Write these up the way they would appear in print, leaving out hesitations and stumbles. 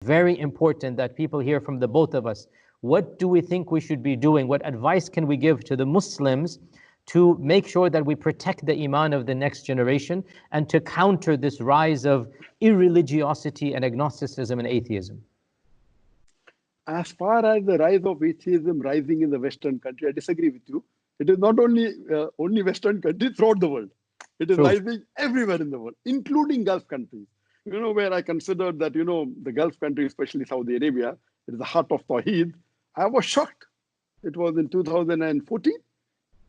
Very important that people hear from the both of us. What do we think we should be doing? What advice can we give to the Muslims to make sure that we protect the iman of the next generation and to counter this rise of irreligiosity and agnosticism and atheism? As far as the rise of atheism rising in the Western country, I disagree with you. It is not only Western countries, throughout the world. It is True. rising everywhere in the world, including Gulf countries. Where I considered that, the Gulf countries, especially Saudi Arabia, it is the heart of Tawheed. I was shocked. It was in 2014.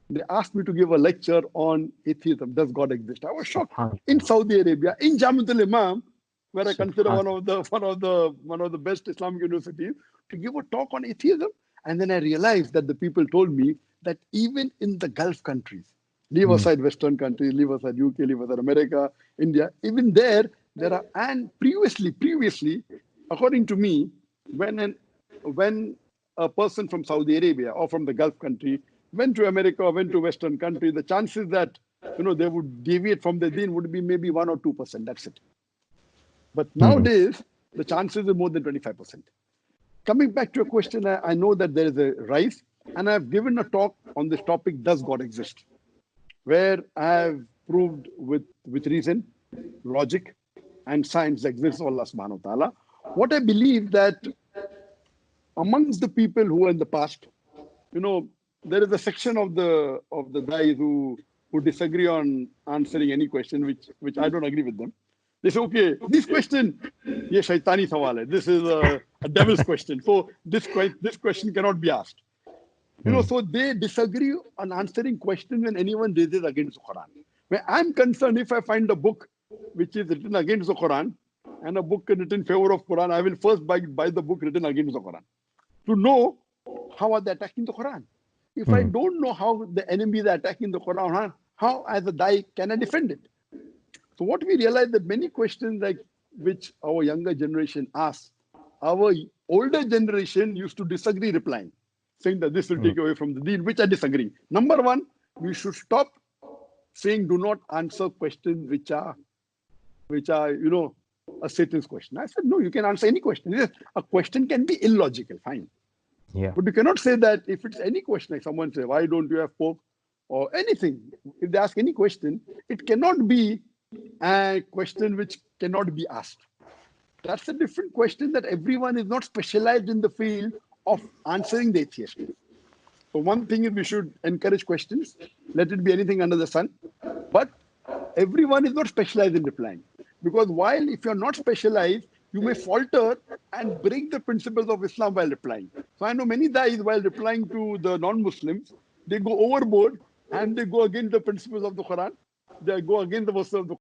They asked me to give a lecture on atheism. Does God exist? I was shocked. In Saudi Arabia, in Jamiatul Imam, where I consider one of the best Islamic universities, to give a talk on atheism. And then I realized that the people told me that even in the Gulf countries, leave aside Western countries, leave aside UK, leave aside America, India, even there are, and previously, according to me, when a person from Saudi Arabia or from the Gulf country went to America or went to Western country, the chances that they would deviate from the deen would be maybe 1 or 2%. That's it. But nowadays, the chances are more than 25%. Coming back to your question, I know that there is a rise, and I've given a talk on this topic, does God exist? Where I have proved with reason, logic, and science the existence of Allah subhanahu wa ta'ala. What I believe that amongst the people who are in the past, there is a section of the guys who disagree on answering any question, which I don't agree with them. They say, okay, this question, ye shaitani sawal hai. This is a devil's question. So this question cannot be asked. So they disagree on answering questions when anyone raises against the Quran. Where I'm concerned, if I find a book which is written against the Quran and a book written in favor of Quran, I will first buy the book written against the Quran to know how are they attacking the Quran. If I don't know how the enemies are attacking the Quran, how as a Dai can I defend it? So what we realize that many questions like which our younger generation asks, our older generation used to disagree replying, saying that this will take away from the deen, which I disagree. Number one, we should stop saying do not answer questions which are a Satan's question. I said, no, you can answer any question. Yes, a question can be illogical, fine. Yeah. But you cannot say that if it's any question, like someone say, why don't you have pork or anything? If they ask any question, it cannot be a question which cannot be asked. That's a different question that everyone is not specialized in the field of answering the atheist. So one thing is we should encourage questions, let it be anything under the sun. But everyone is not specialized in replying. Because while if you're not specialized, you may falter and break the principles of Islam while replying. So I know many guys while replying to the non-Muslims, they go overboard and they go against the principles of the Quran. They go against the verses of the